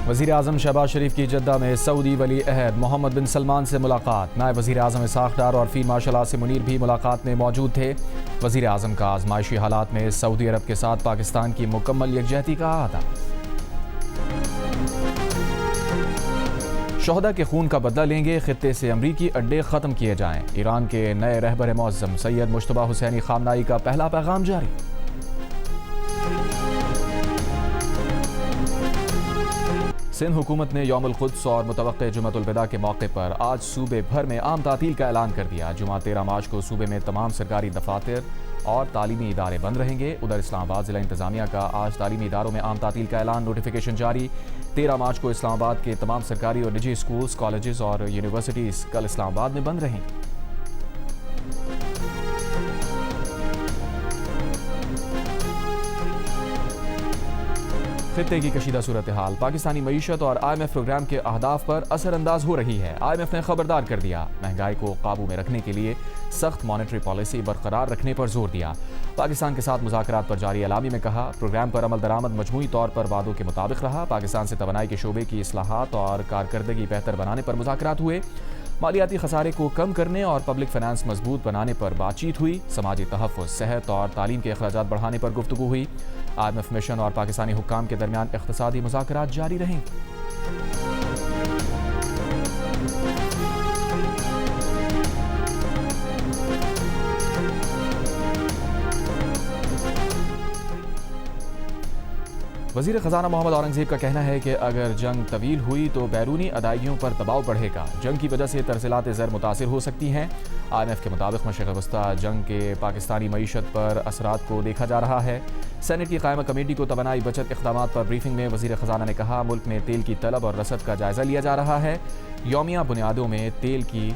وزیر اعظم شہباز شریف کی جدہ میں سعودی ولی عہد محمد بن سلمان سے ملاقات۔ نائب وزیر اعظم اسحاق ڈار اور فیلڈ مارشل عاصم منیر بھی ملاقات میں موجود تھے۔ وزیر اعظم کا آزمائشی حالات میں سعودی عرب کے ساتھ پاکستان کی مکمل یکجہتی کا اعادہ۔ شہداء کے خون کا بدلہ لیں گے، خطے سے امریکی اڈے ختم کیے جائیں۔ ایران کے نئے رہبر معظم سید مجتبیٰ حسینی خامنہئی کا پہلا پیغام جاری۔ سندھ حکومت نے یوم القدس اور متوقع جمعۃ الوداع کے موقع پر آج صوبے بھر میں عام تعطیل کا اعلان کر دیا۔ جمعہ 13 مارچ کو صوبے میں تمام سرکاری دفاتر اور تعلیمی ادارے بند رہیں گے۔ ادھر اسلام آباد ضلع انتظامیہ کا آج تعلیمی اداروں میں عام تعطیل کا اعلان، نوٹیفیکیشن جاری۔ 13 مارچ کو اسلام آباد کے تمام سرکاری اور نجی اسکولز، کالجز اور یونیورسٹیز کل اسلام آباد میں بند رہیں گی۔ خطے کی کشیدہ صورتحال پاکستانی معیشت اور آئی ایم ایف پروگرام کے اہداف پر اثر انداز ہو رہی ہے۔ آئی ایم ایف نے خبردار کر دیا، مہنگائی کو قابو میں رکھنے کے لیے سخت مانیٹری پالیسی برقرار رکھنے پر زور دیا۔ پاکستان کے ساتھ مذاکرات پر جاری اعلامیہ میں کہا، پروگرام پر عمل درآمد مجموعی طور پر وعدوں کے مطابق رہا۔ پاکستان سے توانائی کے شعبے کی اصلاحات اور کارکردگی بہتر بنانے پر مذاکرات ہوئے۔ مالیاتی خسارے کو کم کرنے اور پبلک فنانس مضبوط بنانے پر بات چیت ہوئی۔ سماجی تحفظ، صحت اور تعلیم کے اخراجات بڑھانے پر گفتگو ہوئی۔ آئی ایم ایف مشن اور پاکستانی حکام کے درمیان اقتصادی مذاکرات جاری رہیں گے۔ وزیر خزانہ محمد اورنگزیب کا کہنا ہے کہ اگر جنگ طویل ہوئی تو بیرونی ادائیگیوں پر دباؤ بڑھے گا۔ جنگ کی وجہ سے ترسیلات زر متاثر ہو سکتی ہیں۔ آئی ایم ایف کے مطابق مشرق وسطی جنگ کے پاکستانی معیشت پر اثرات کو دیکھا جا رہا ہے۔ سینیٹ کی قائمہ کمیٹی کو توانائی بچت اقدامات پر بریفنگ میں وزیر خزانہ نے کہا، ملک میں تیل کی طلب اور رسد کا جائزہ لیا جا رہا ہے۔ یومیہ بنیادوں میں تیل کی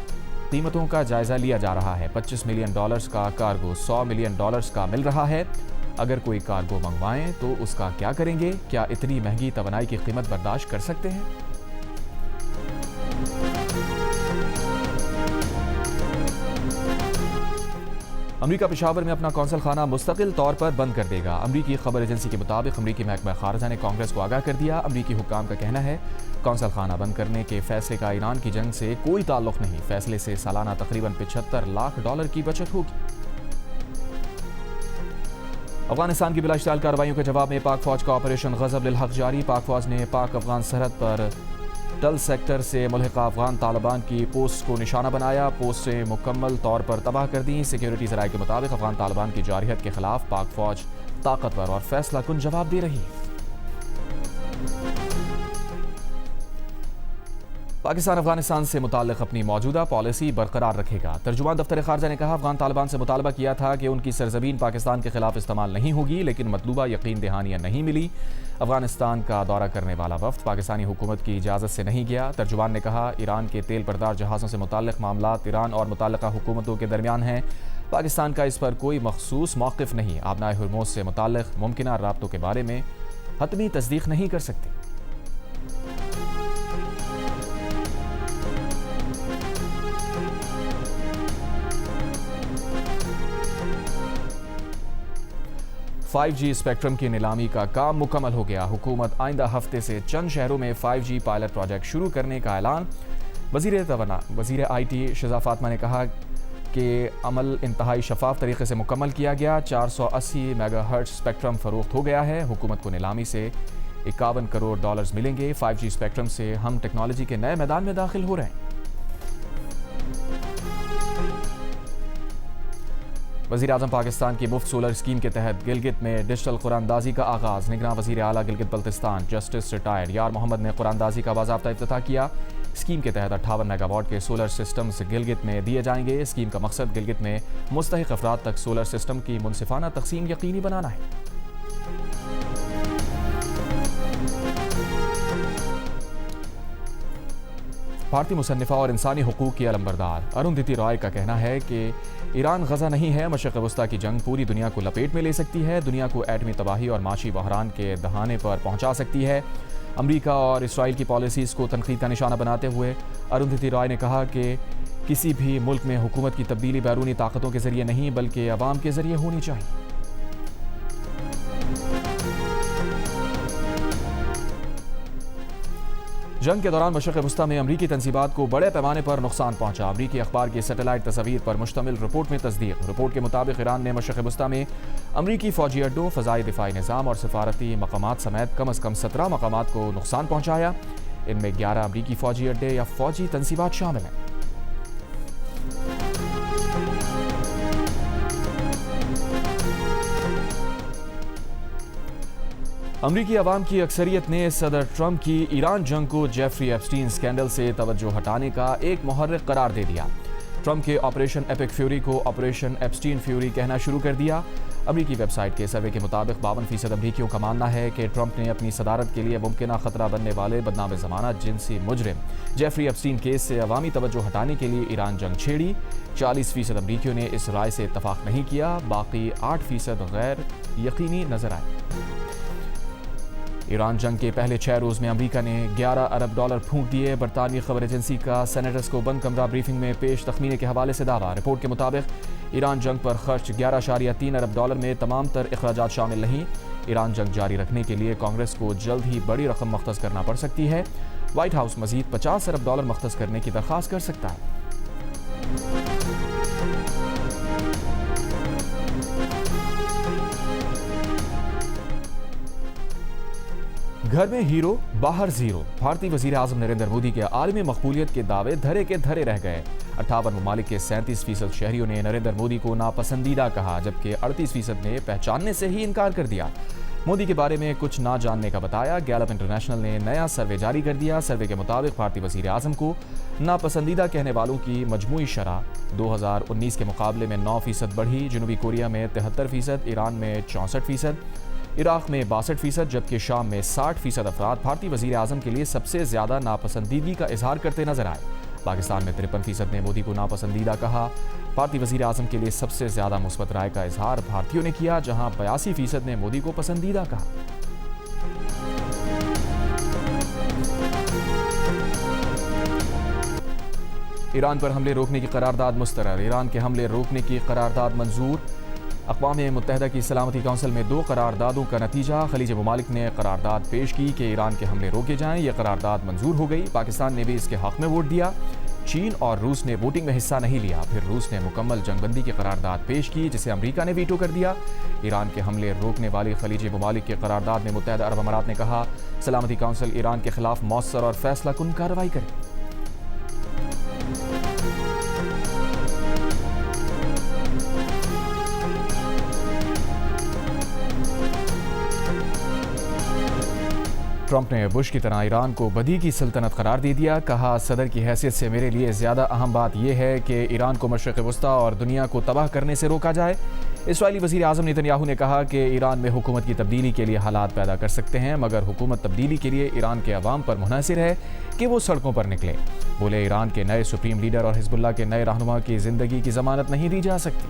قیمتوں کا جائزہ لیا جا رہا ہے۔ $25 ملین کا کارگو $100 ملین کا مل رہا ہے۔ اگر کوئی کارگو منگوائیں تو اس کا کیا کریں گے؟ کیا اتنی مہنگی توانائی کی قیمت برداشت کر سکتے ہیں؟ امریکہ پشاور میں اپنا قونصل خانہ مستقل طور پر بند کر دے گا۔ امریکی خبر ایجنسی کے مطابق امریکی محکمہ خارجہ نے کانگریس کو آگاہ کر دیا۔ امریکی حکام کا کہنا ہے، قونصل خانہ بند کرنے کے فیصلے کا ایران کی جنگ سے کوئی تعلق نہیں۔ فیصلے سے سالانہ تقریباً $75 لاکھ کی بچت ہوگی۔ افغانستان کی بلا اشتعال کارروائیوں کے جواب میں پاک فوج کا آپریشن غضب للحق جاری۔ پاک فوج نے پاک افغان سرحد پر ٹل سیکٹر سے ملحقہ افغان طالبان کی پوسٹ کو نشانہ بنایا۔ پوسٹیں مکمل طور پر تباہ کر دیں۔ سیکیورٹی ذرائع کے مطابق افغان طالبان کی جارحیت کے خلاف پاک فوج طاقتور اور فیصلہ کن جواب دے رہی ہے۔ پاکستان افغانستان سے متعلق اپنی موجودہ پالیسی برقرار رکھے گا۔ ترجمان دفتر خارجہ نے کہا، افغان طالبان سے مطالبہ کیا تھا کہ ان کی سرزمین پاکستان کے خلاف استعمال نہیں ہوگی، لیکن مطلوبہ یقین دہانیاں نہیں ملی۔ افغانستان کا دورہ کرنے والا وفد پاکستانی حکومت کی اجازت سے نہیں گیا۔ ترجمان نے کہا، ایران کے تیل بردار جہازوں سے متعلق معاملات ایران اور متعلقہ حکومتوں کے درمیان ہیں۔ پاکستان کا اس پر کوئی مخصوص موقف نہیں۔ آبنائے ہرموز سے متعلق ممکنہ رابطوں کے بارے میں حتمی تصدیق نہیں کر سکتے۔ 5G اسپیکٹرم کی نیلامی کا کام مکمل ہو گیا۔ حکومت آئندہ ہفتے سے چند شہروں میں 5G پائلٹ پروجیکٹ شروع کرنے کا اعلان۔ وزیر آئی ٹی شہزاد فاطمہ نے کہا کہ عمل انتہائی شفاف طریقے سے مکمل کیا گیا۔ 480 میگا ہرٹز اسپیکٹرم فروخت ہو گیا ہے۔ حکومت کو نیلامی سے $51 کروڑ ملیں گے۔ 5G اسپیکٹرم سے ہم ٹیکنالوجی کے نئے میدان میں داخل ہو رہے ہیں۔ وزیر اعظم پاکستان کی مفت سولر اسکیم کے تحت گلگت میں ڈیجیٹل قرآن اندازی کا آغاز۔ نگراں وزیر اعلیٰ گلگت بلتستان جسٹس ریٹائرڈ یار محمد نے قرآن اندازی کا باضابطہ افتتاح کیا۔ اسکیم کے تحت 58 میگا واٹ کے سولر سسٹمز گلگت میں دیے جائیں گے۔ اسکیم کا مقصد گلگت میں مستحق افراد تک سولر سسٹم کی منصفانہ تقسیم یقینی بنانا ہے۔ بھارتی مصنفہ اور انسانی حقوق کی علمبردار اروندھتی رائے کا کہنا ہے کہ ایران غزہ نہیں ہے۔ مشرق وسطیٰ کی جنگ پوری دنیا کو لپیٹ میں لے سکتی ہے، دنیا کو ایٹمی تباہی اور معاشی بحران کے دہانے پر پہنچا سکتی ہے۔ امریکہ اور اسرائیل کی پالیسیز کو تنقید کا نشانہ بناتے ہوئے اروندھتی رائے نے کہا کہ کسی بھی ملک میں حکومت کی تبدیلی بیرونی طاقتوں کے ذریعے نہیں بلکہ عوام کے ذریعے ہونی چاہیے۔ جنگ کے دوران مشرق وسطی میں امریکی تنصیبات کو بڑے پیمانے پر نقصان پہنچا۔ امریکی اخبار کی سیٹلائٹ تصاویر پر مشتمل رپورٹ میں تصدیق۔ رپورٹ کے مطابق ایران نے مشرق وسطی میں امریکی فوجی اڈوں، فضائی دفاعی نظام اور سفارتی مقامات سمیت کم از کم 17 مقامات کو نقصان پہنچایا۔ ان میں 11 امریکی فوجی اڈے یا فوجی تنصیبات شامل ہیں۔ امریکی عوام کی اکثریت نے صدر ٹرمپ کی ایران جنگ کو جیفری ایپسٹین اسکینڈل سے توجہ ہٹانے کا ایک محرک قرار دے دیا۔ ٹرمپ کے آپریشن ایپک فیوری کو آپریشن ایپسٹین فیوری کہنا شروع کر دیا۔ امریکی ویب سائٹ کے سروے کے مطابق 52% امریکیوں کا ماننا ہے کہ ٹرمپ نے اپنی صدارت کے لیے ممکنہ خطرہ بننے والے بدنام زمانہ جنسی مجرم جیفری ایپسٹین کیس سے عوامی توجہ ہٹانے کے لیے ایران جنگ چھیڑی۔ 40% امریکیوں نے اس رائے سے اتفاق نہیں کیا، باقی 8% غیر یقینی نظر آئے۔ ایران جنگ کے پہلے 6 روز میں امریکہ نے $11 ارب پھونک دیے۔ برطانوی خبر ایجنسی کا سینیٹرز کو بند کمرہ بریفنگ میں پیش تخمینے کے حوالے سے دعویٰ۔ رپورٹ کے مطابق ایران جنگ پر خرچ $11.3 ارب میں تمام تر اخراجات شامل نہیں۔ ایران جنگ جاری رکھنے کے لیے کانگریس کو جلد ہی بڑی رقم مختص کرنا پڑ سکتی ہے۔ وائٹ ہاؤس مزید $50 ارب مختص کرنے کی درخواست کر سکتا ہے۔ گھر میں ہیرو باہر زیرو، بھارتی وزیر اعظم نریندر مودی کے عالمی مقبولیت کے دعوے دھرے کے دھرے رہ گئے۔ 58 ممالک کے 37% شہریوں نے نریندر مودی کو ناپسندیدہ کہا، جبکہ 38% نے پہچاننے سے ہی انکار کر دیا۔ مودی کے بارے میں کچھ نہ جاننے کا بتایا۔ گیلپ انٹرنیشنل نے نیا سروے جاری کر دیا۔ سروے کے مطابق بھارتی وزیر اعظم کو ناپسندیدہ کہنے والوں کی مجموعی شرح 2019 کے مقابلے میں 9% بڑھی۔ جنوبی کوریا میں 73%، ایران میں 64%، عراق میں 62%، جبکہ شام میں 60% افراد بھارتی وزیر اعظم کے لیے سب سے زیادہ ناپسندیدگی کا اظہار کرتے نظر آئے۔ پاکستان میں 53% نے مودی کو ناپسندیدہ کہا۔ بھارتی وزیر اعظم کے لیے سب سے زیادہ مثبت رائے کا اظہار بھارتیوں نے کیا، جہاں 82% نے مودی کو پسندیدہ کہا۔ ایران پر حملے روکنے کی قرارداد مسترد۔ ایران کے حملے روکنے کی قرارداد منظور۔ اقوام متحدہ کی سلامتی کونسل میں 2 قراردادوں کا نتیجہ۔ خلیجی ممالک نے قرارداد پیش کی کہ ایران کے حملے روکے جائیں۔ یہ قرارداد منظور ہو گئی۔ پاکستان نے بھی اس کے حق میں ووٹ دیا۔ چین اور روس نے ووٹنگ میں حصہ نہیں لیا۔ پھر روس نے مکمل جنگ بندی کی قرارداد پیش کی، جسے امریکہ نے ویٹو کر دیا۔ ایران کے حملے روکنے والی خلیجی ممالک کی قرارداد میں متحدہ عرب امارات نے کہا سلامتی کونسل ایران کے خلاف مؤثر اور فیصلہ کن کارروائی کرے۔ ٹرمپ نے بش کی طرح ایران کو بدی کی سلطنت قرار دے دیا۔ کہا صدر کی حیثیت سے میرے لیے زیادہ اہم بات یہ ہے کہ ایران کو مشرق وسطی اور دنیا کو تباہ کرنے سے روکا جائے۔ اسرائیلی وزیر اعظم نتن یاہو نے کہا کہ ایران میں حکومت کی تبدیلی کے لیے حالات پیدا کر سکتے ہیں، مگر حکومت تبدیلی کے لیے ایران کے عوام پر منحصر ہے کہ وہ سڑکوں پر نکلے۔ بولے ایران کے نئے سپریم لیڈر اور حزب اللہ کے نئے رہنما کی زندگی کی ضمانت نہیں دی جا سکتی۔